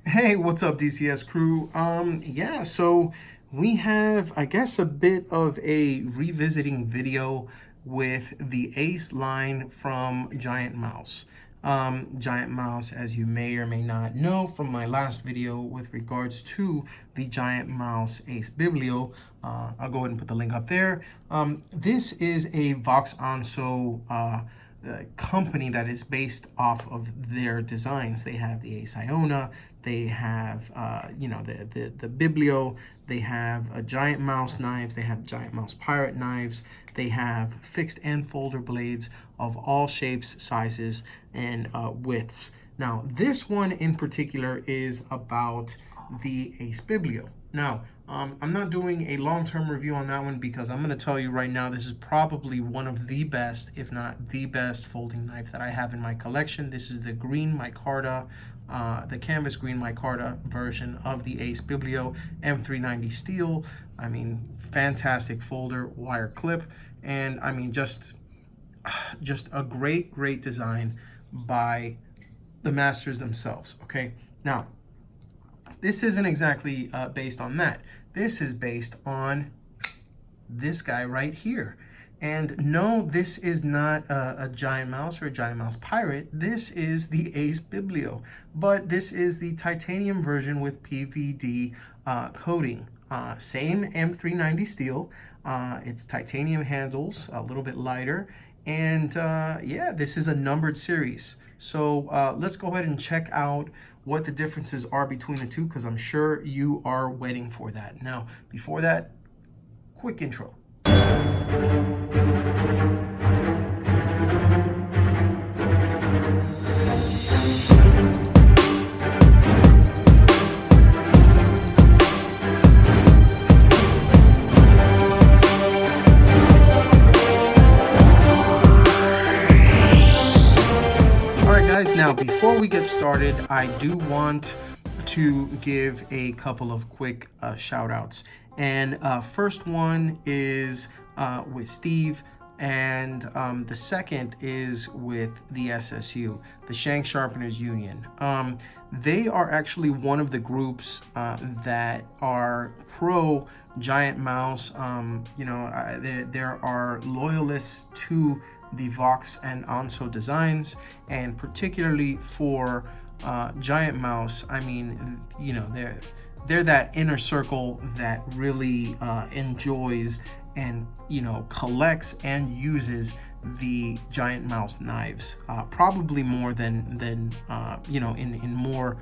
Hey, what's up, DCS crew? Yeah, so we have, I guess, a bit of a revisiting video with the Ace line from GiantMouse. GiantMouse, as you may or may not know from my last video with regards to the GiantMouse Ace Biblio, I'll go ahead and put the link up there. This is a Vox Anso company that is based off of their designs. They have the Ace Iona, they have the Biblio, they have a GiantMouse knives, they have GiantMouse Pirate knives, they have fixed and folder blades of all shapes, sizes, and widths. Now, this one in particular is about the Ace Biblio. Now, I'm not doing a long-term review on that one because I'm going to tell you right now, this is probably one of the best, if not the best, folding knife that I have in my collection. This is the green micarta, the canvas green micarta version of the Ace Biblio M390 steel. I mean, fantastic folder, wire clip, and I mean, just a great design by the masters themselves. Okay, now this isn't exactly based on that. This is based on this guy right here. And no, this is not a GiantMouse or a GiantMouse Pirate. This is the Ace Biblio, but this is the titanium version with PVD coating. Same M390 steel. It's titanium handles, a little bit lighter. And yeah, this is a numbered series. So let's go ahead and check out what the differences are between the two, because I'm sure you are waiting for that. Now, before that, quick intro. Now, before we get started, I do want to give a couple of quick shout outs. And first one is with Steve, and the second is with the SSU, the Shank Sharpeners Union. They are actually one of the groups that are pro GiantMouse. There are loyalists to the Vox and Anso designs, and particularly for GiantMouse. I mean, they're that inner circle that really enjoys and collects and uses the GiantMouse knives, probably more than in more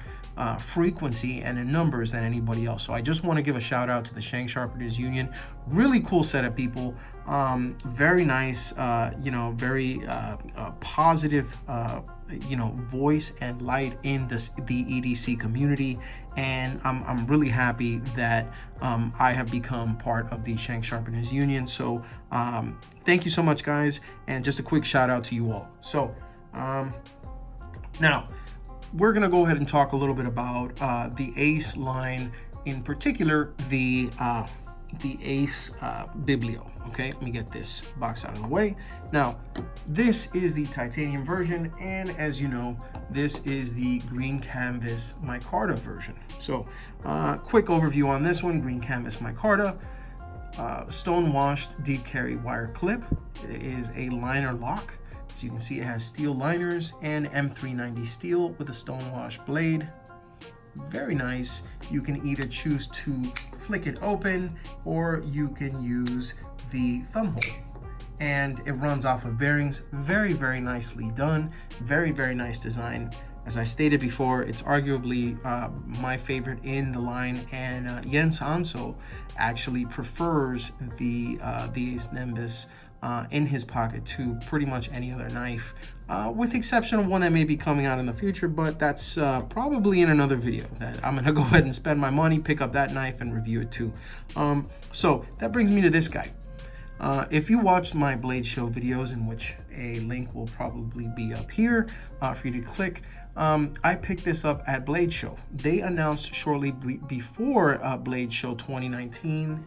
frequency and in numbers than anybody else. So I just want to give a shout out to the Shank Sharpeners Union. Really cool set of people. Very nice, very positive, voice and light in the EDC community. And I'm really happy that I have become part of the Shank Sharpeners Union. So thank you so much, guys. And just a quick shout out to you all. So now we're going to go ahead and talk a little bit about the Ace line, in particular, the Ace Biblio. Okay, let me get this box out of the way. Now, this is the titanium version, and as you know, this is the green canvas micarta version. So, quick overview on this one: green canvas micarta, stone-washed deep carry wire clip. It is a liner lock. As you can see, it has steel liners and M390 steel with a stonewash blade. Very nice. You can either choose to flick it open, or you can use the thumb hole, and it runs off of bearings. Very nicely done. Very nice design. As I stated before, it's arguably my favorite in the line, and Jens Anso actually prefers the Ace Nimbus in his pocket to pretty much any other knife, with the exception of one that may be coming out in the future, but that's probably in another video that I'm gonna go ahead and spend my money, pick up that knife and review it too. So that brings me to this guy. If you watched my Blade Show videos, in which a link will probably be up here for you to click, I picked this up at Blade Show. They announced shortly before Blade Show 2019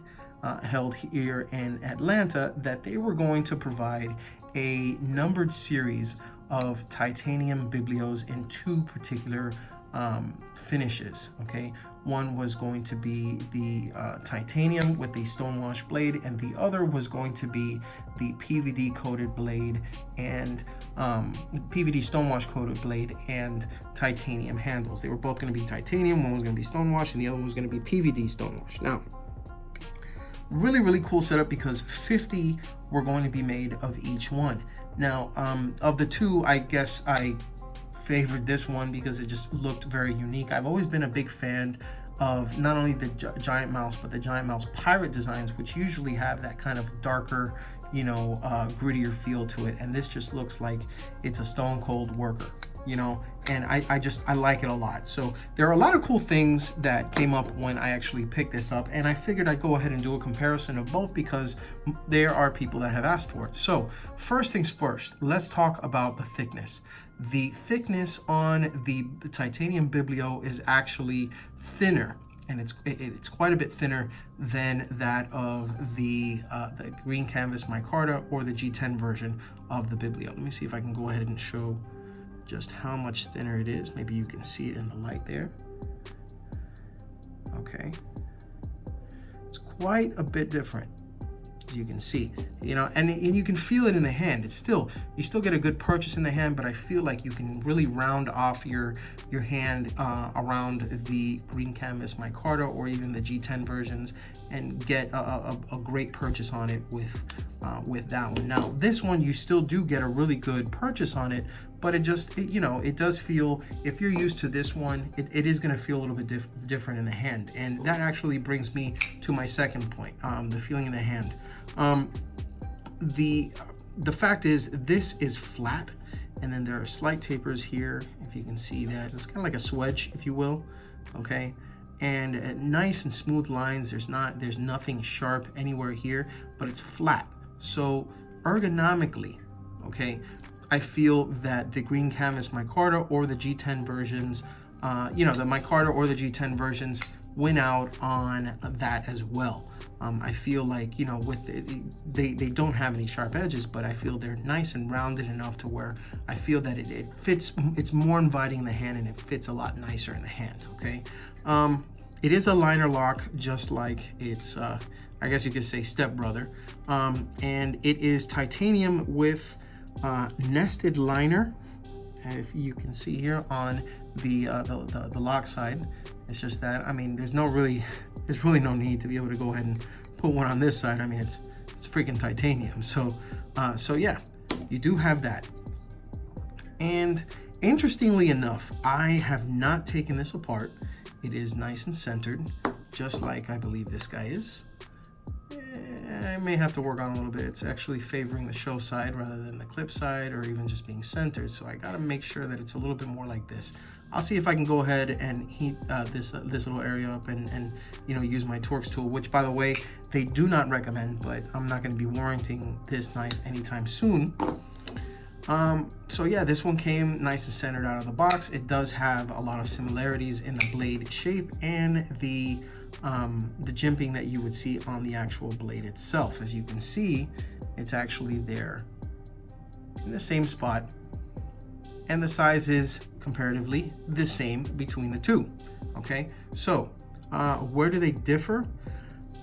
held here in Atlanta that they were going to provide a numbered series of titanium biblios in two particular finishes. Okay, one was going to be the titanium with the stonewash blade, and the other was going to be the PVD coated blade and PVD stonewash coated blade and titanium handles. They were both going to be titanium. One was going to be stonewash and the other one was going to be PVD stonewash. Now, really cool setup because 50 were going to be made of each one. Now, of the two, I guess I favored this one because it just looked very unique. I've always been a big fan of not only the GiantMouse, but the GiantMouse Pirate designs, which usually have that kind of darker, you know, grittier feel to it. And this just looks like it's a stone cold worker, you know, and I like it a lot. So there are a lot of cool things that came up when I actually picked this up, and I figured I'd go ahead and do a comparison of both because there are people that have asked for it. So first things first, let's talk about the thickness. The thickness on the titanium Biblio is actually thinner, and it's quite a bit thinner than that of the green canvas micarta or the G10 version of the Biblio. Let me see if I can go ahead and show just how much thinner it is. Maybe you can see it in the light there. Okay, it's quite a bit different, as you can see, you know, and you can feel it in the hand. It's still, you still get a good purchase in the hand, but I feel like you can really round off your hand around the green canvas micarta or even the G10 versions and get a great purchase on it with that one. Now this one, you still do get a really good purchase on it, but you know, it does feel, if you're used to this one, it is going to feel a little bit different in the hand. And that actually brings me to my second point, the feeling in the hand. The fact is, this is flat, and then there are slight tapers here, if you can see that. It's kind of like a swedge, if you will, okay? And nice and smooth lines. There's nothing sharp anywhere here, but it's flat. So ergonomically, okay, I feel that the green canvas micarta or the G10 versions, you know, the micarta or the G10 versions win out on that as well. I feel like, you know, with they don't have any sharp edges, but I feel they're nice and rounded enough to where I feel that it fits. It's more inviting in the hand, and it fits a lot nicer in the hand. Okay, it is a liner lock, just like its I guess you could say stepbrother, and it is titanium with nested liner. If you can see here on the lock side. It's just that, I mean, there's really no need to be able to go ahead and put one on this side. I mean, it's freaking titanium. So yeah, you do have that. And interestingly enough, I have not taken this apart. It is nice and centered, just like I believe this guy is. I may have to work on a little bit. It's actually favoring the show side rather than the clip side, or even just being centered. So I gotta make sure that it's a little bit more like this. I'll see if I can go ahead and heat this little area up and you know, use my Torx tool, which, by the way, they do not recommend, but I'm not going to be warranting this knife anytime soon. So yeah, this one came nice and centered out of the box. It does have a lot of similarities in the blade shape and the jimping that you would see on the actual blade itself. As you can see, it's actually there in the same spot, and the size is comparatively the same between the two. Okay, so where do they differ?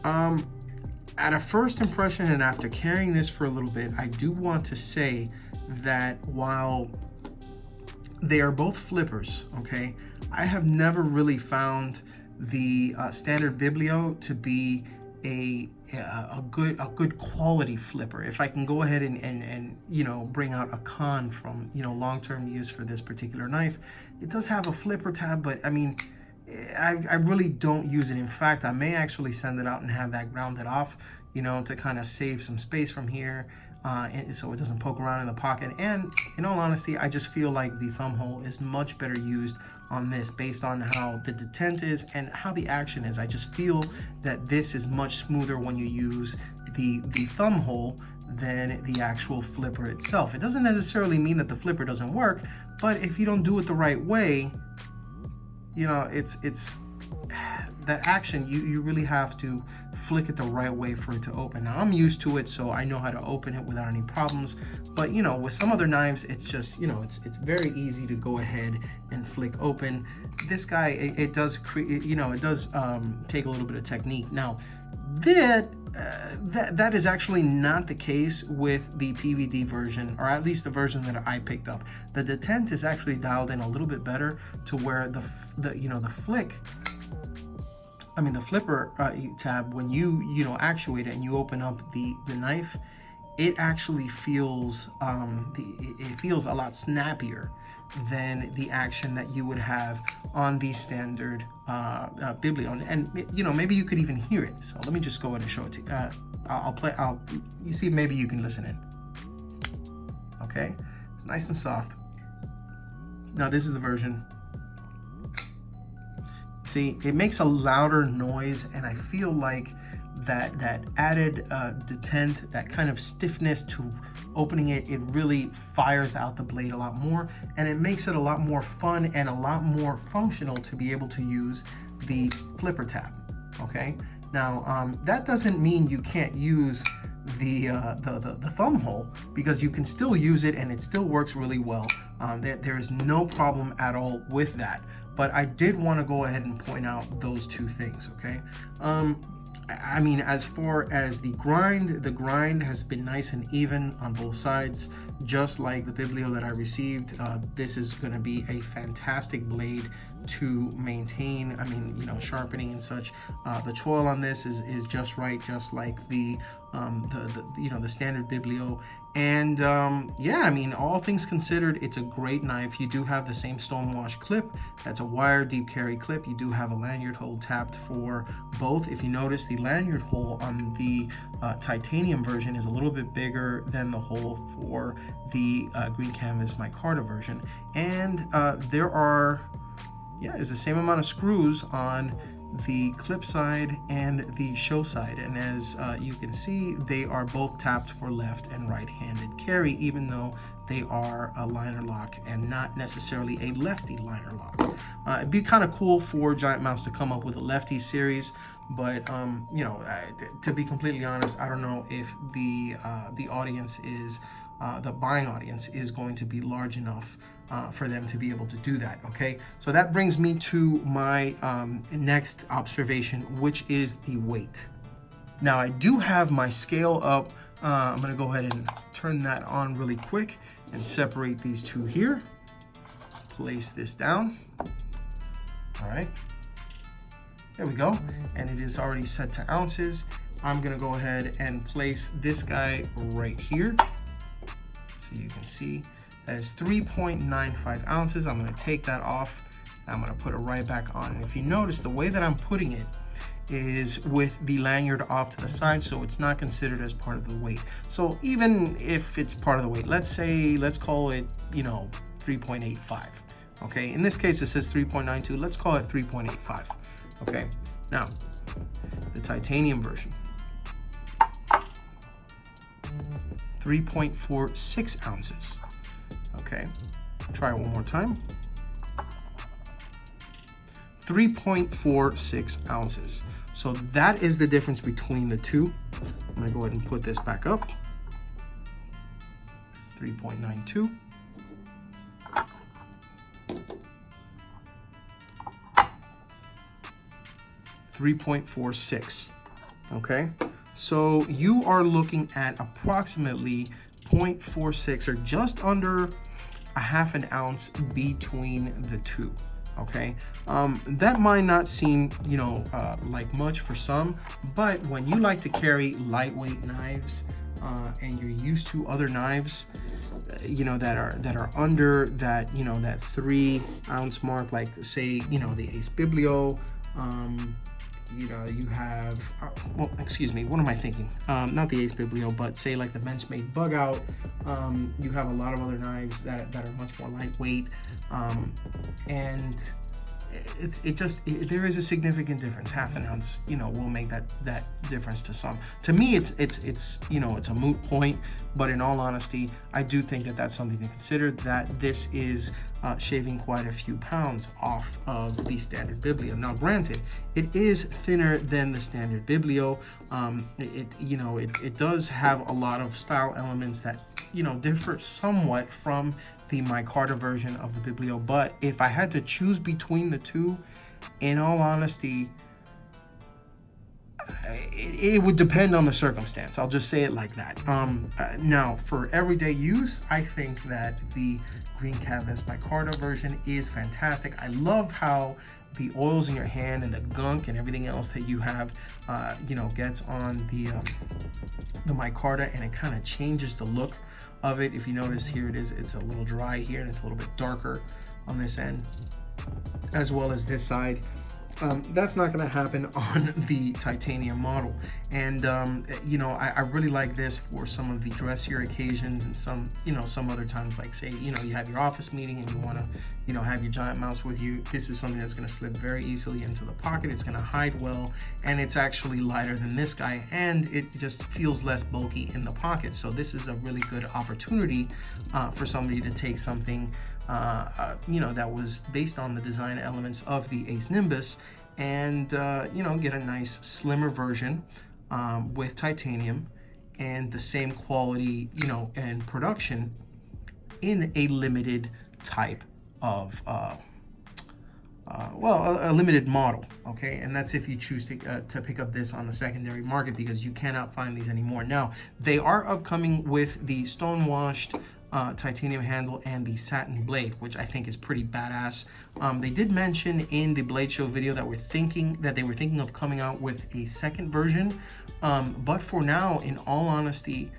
At a first impression, and after carrying this for a little bit, I do want to say that while they are both flippers, okay, I have never really found the standard Biblio to be a good quality flipper. If I can go ahead and you know, bring out a con from, you know, long-term use for this particular knife, it does have a flipper tab, but I mean, I really don't use it. In fact, I may actually send it out and have that grounded off, you know, to kind of save some space from here, so it doesn't poke around in the pocket. And in all honesty, I just feel like the thumb hole is much better used on this based on how the detent is and how the action is. I just feel that this is much smoother when you use the thumb hole than the actual flipper itself. It doesn't necessarily mean that the flipper doesn't work, but if you don't do it the right way, you know, it's that action, you really have to flick it the right way for it to open. Now I'm used to it, so I know how to open it without any problems. But you know, with some other knives, it's just, you know, it's very easy to go ahead and flick open. This guy, it does create, you know, it does take a little bit of technique. Now, that is actually not the case with the PVD version, or at least the version that I picked up. The detent is actually dialed in a little bit better to where the flipper tab, when you know, actuate it and you open up the knife, it actually feels it feels a lot snappier than the action that you would have on the standard Biblio. And you know, maybe you could even hear it. So let me just go ahead and show it to you. You see, maybe you can listen in. Okay, it's nice and soft. Now this is the version. See, it makes a louder noise, and I feel like that added detent, that kind of stiffness to opening it, it really fires out the blade a lot more, and it makes it a lot more fun and a lot more functional to be able to use the flipper tab. Okay, now that doesn't mean you can't use the thumb hole, because you can still use it and it still works really well. There is no problem at all with that. But I did want to go ahead and point out those two things, okay? I mean, as far as the grind has been nice and even on both sides, just like the Biblio that I received. This is going to be a fantastic blade to maintain, I mean, you know, sharpening and such. The choil on this is just right, just like the you know, the standard Biblio. And yeah, I mean, all things considered, it's a great knife. You do have the same stonewash clip. That's a wire deep carry clip. You do have a lanyard hole tapped for both. If you notice, the lanyard hole on the titanium version is a little bit bigger than the hole for the green canvas micarta version. And there's the same amount of screws on the clip side and the show side, and as you can see, they are both tapped for left and right-handed carry, even though they are a liner lock and not necessarily a lefty liner lock. It'd be kind of cool for GiantMouse to come up with a lefty series, but you know, to be completely honest, I don't know if the audience is the buying audience is going to be large enough for them to be able to do that. Okay, so that brings me to my next observation, which is the weight. Now I do have my scale up. I'm gonna go ahead and turn that on really quick and separate these two here. Place this down. All right, there we go, and it is already set to ounces. I'm gonna go ahead and place this guy right here so you can see that is 3.95 ounces. I'm gonna take that off. I'm gonna put it right back on. And if you notice, the way that I'm putting it is with the lanyard off to the side, so it's not considered as part of the weight. So even if it's part of the weight, let's call it, you know, 3.85. Okay, in this case it says 3.92. Let's call it 3.85. Okay, now the titanium version, 3.46 ounces. Okay, try it one more time. 3.46 ounces. So that is the difference between the two. I'm gonna go ahead and put this back up. 3.92. $3.46. Okay, so you are looking at approximately 0.46, or just under a half an ounce between the two. Okay, that might not seem, you know, like much for some, but when you like to carry lightweight knives and you're used to other knives, you know, that are under that, you know, that 3 ounce mark, like say, you know, the Ace Biblio, you know, you have, well, excuse me, what am I thinking? Not the Ace Biblio, but say like the Benchmade Bug Out. You have a lot of other knives that are much more lightweight. And there is a significant difference. Half an ounce, will make that difference to some. To me, it's it's a moot point. But in all honesty, I do think that that's something to consider. That this is shaving quite a few pounds off of the standard Biblio. Now, granted, it is thinner than the standard Biblio. It does have a lot of style elements that differ somewhat from the Micarta version of the Biblio. But if I had to choose between the two, in all honesty, it would depend on the circumstance. I'll just say it like that. Now, for everyday use, I think that the Green Canvas Micarta version is fantastic. I love how the oils in your hand and the gunk and everything else that you have, gets on the Micarta, and it kind of changes the look of it. If you notice, here it is, it's a little dry here and it's a little bit darker on this end, as well as this side. That's not going to happen on the titanium model. And I really like this for some of the dressier occasions, and some other times, like say you have your office meeting and you want to have your GiantMouse with you. This is something that's going to slip very easily into the pocket. It's going to hide well, and it's actually lighter than this guy, and it just feels less bulky in the pocket. So this is a really good opportunity for somebody to take something that was based on the design elements of the Ace Nimbus, and get a nice slimmer version with titanium and the same quality and production in a limited type of a limited model. Okay, and that's if you choose to pick up this on the secondary market, because you cannot find these anymore. Now, they are upcoming with the stonewashed titanium handle and the satin blade, which I think is pretty badass. They did mention in the Blade Show video that they were thinking of coming out with a second version, but for now, in all honesty,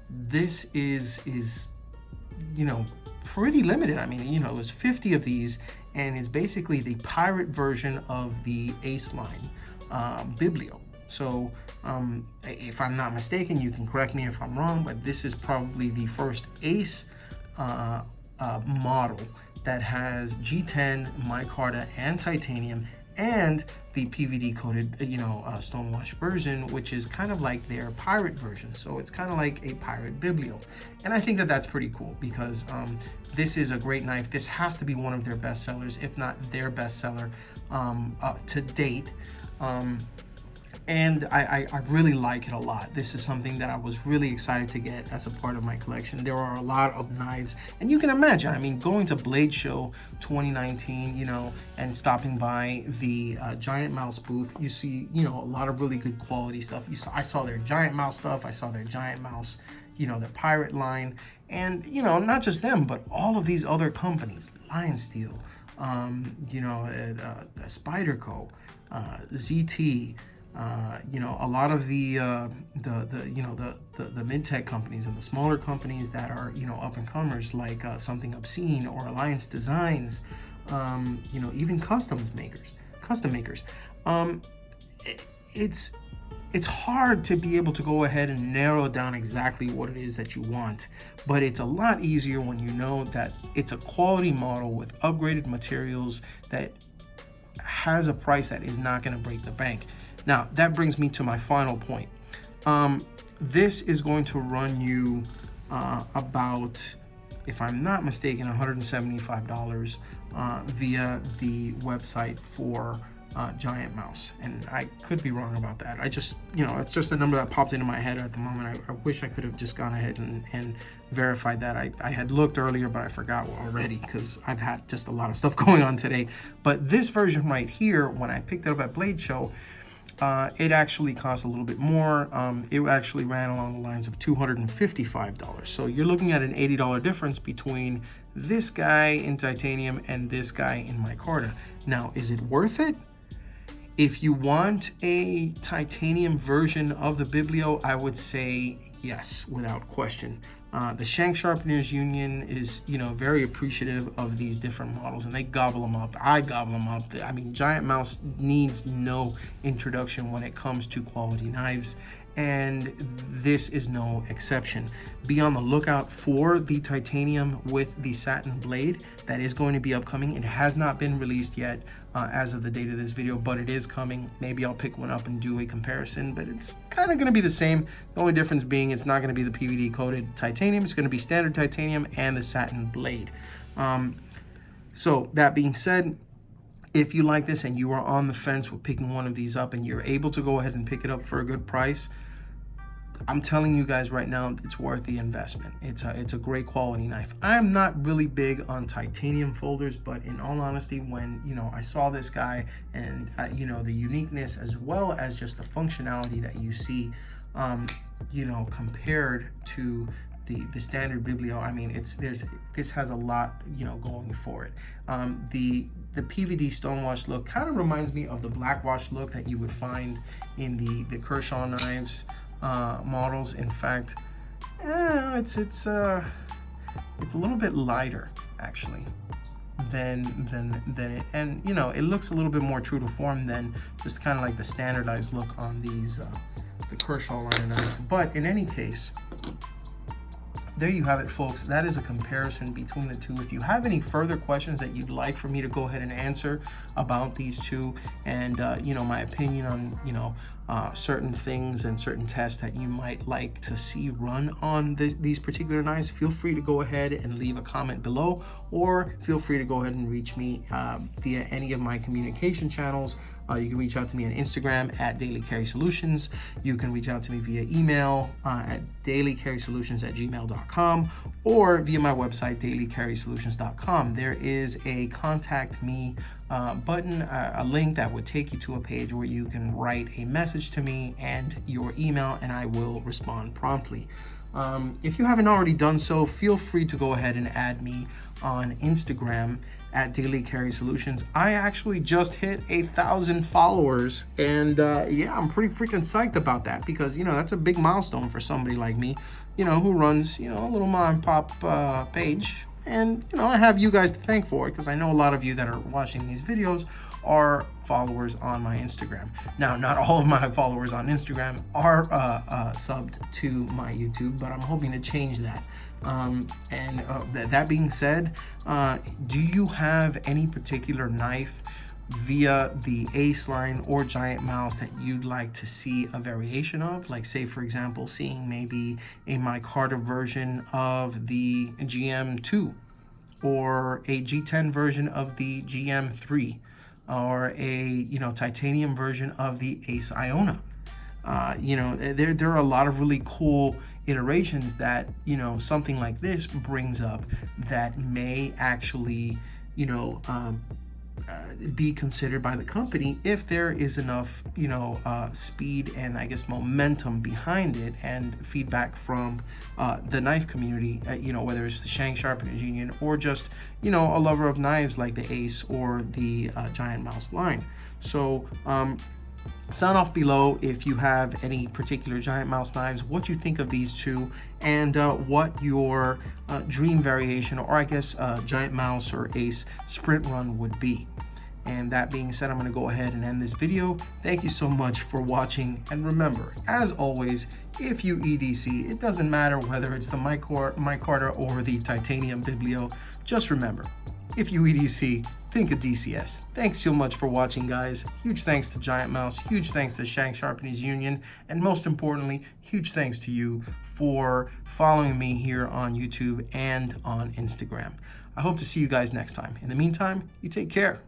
this is pretty limited. I mean, there's 50 of these, and it's basically the pirate version of the Ace line Biblio. So if I'm not mistaken, you can correct me if I'm wrong, but this is probably the first Ace model that has G10, Micarta, and titanium, and the PVD coated, stonewash version, which is kind of like their pirate version. So it's kind of like a pirate Biblio. And I think that that's pretty cool, because this is a great knife. This has to be one of their best sellers, if not their best seller to date. And I really like it a lot. This is something that I was really excited to get as a part of my collection. There are a lot of knives, and you can imagine, I mean, going to Blade Show 2019, and stopping by the GiantMouse booth, you see, a lot of really good quality stuff. I saw their GiantMouse stuff. I saw their GiantMouse, their pirate line, and, not just them, but all of these other companies, Lion Steel, Spyderco, ZT, a lot of the mid-tech companies and the smaller companies that are up and comers, like Something Obscene or Alliance Designs, even custom makers. It's hard to be able to go ahead and narrow down exactly what it is that you want, but it's a lot easier when you know that it's a quality model with upgraded materials that has a price that is not going to break the bank. Now, that brings me to my final point. This is going to run you about, if I'm not mistaken, $175 via the website for GiantMouse. And I could be wrong about that. It's just a number that popped into my head at the moment. I wish I could have just gone ahead and verified that. I had looked earlier, but I forgot already, because I've had just a lot of stuff going on today. But this version right here, when I picked it up at Blade Show, it actually cost a little bit more. It actually ran along the lines of $255. So you're looking at an $80 difference between this guy in titanium and this guy in Micarta. Now, is it worth it? If you want a titanium version of the Biblio, I would say yes, without question. The Shank Sharpeners Union is, very appreciative of these different models, and they gobble them up. I gobble them up. I mean, GiantMouse needs no introduction when it comes to quality knives, and this is no exception. Be on the lookout for the titanium with the satin blade. That is going to be upcoming. It has not been released yet as of the date of this video, but it is coming. Maybe I'll pick one up and do a comparison, but it's kind of going to be the same. The only difference being it's not going to be the PVD coated titanium. It's going to be standard titanium and the satin blade. So that being said, if you like this and you are on the fence with picking one of these up and you're able to go ahead and pick it up for a good price, I'm telling you guys right now, it's worth the investment. It's a great quality knife. I'm not really big on titanium folders, but in all honesty, when I saw this guy and the uniqueness as well as just the functionality that you see, compared to the standard Biblio, I mean, this has a lot going for it. The PVD stonewash look kind of reminds me of the blackwash look that you would find in the Kershaw knives models. In fact, it's a little bit lighter actually than it, and it looks a little bit more true to form than just kind of like the standardized look on these the Kershaw line knives. But in any case, there you have it, folks. That is a comparison between the two. If you have any further questions that you'd like for me to go ahead and answer about these two, and my opinion on certain things and certain tests that you might like to see run on these particular knives, feel free to go ahead and leave a comment below, or feel free to go ahead and reach me via any of my communication channels. You can reach out to me on Instagram at Daily Carry Solutions. You can reach out to me via email at dailycarrysolutions@gmail.com, or via my website, dailycarrysolutions.com. There is a contact me button, a link that would take you to a page where you can write a message to me and your email, and I will respond promptly. If you haven't already done so, feel free to go ahead and add me on Instagram at Daily Carry Solutions. I actually just hit 1,000 followers, and yeah, I'm pretty freaking psyched about that, because that's a big milestone for somebody like me, who runs a little mom and pop page. And I have you guys to thank for it, because I know a lot of you that are watching these videos are followers on my Instagram. Now, not all of my followers on Instagram are subbed to my YouTube, but I'm hoping to change that. That being said, do you have any particular knife via the Ace line or GiantMouse that you'd like to see a variation of? Like, say for example, seeing maybe a Micarta version of the GM2, or a G10 version of the GM3, or a titanium version of the Ace Iona. There are a lot of really cool iterations that something like this brings up that may actually be considered by the company if there is enough speed and I guess momentum behind it, and feedback from the knife community, whether it's the Shank Sharpeners Union or just a lover of knives like the Ace or the GiantMouse line. So sound off below if you have any particular GiantMouse knives, what you think of these two, and what your dream variation, or I guess GiantMouse or Ace sprint run would be. And that being said, I'm going to go ahead and end this video. Thank you so much for watching, and remember, as always, if you EDC, it doesn't matter whether it's the Micarta or the titanium Biblio. Just remember, if you EDC, think of DCS. Thanks so much for watching, guys. Huge thanks to GiantMouse, huge thanks to Shank Sharpeners Union, and most importantly, huge thanks to you for following me here on YouTube and on Instagram. I hope to see you guys next time. In the meantime, you take care.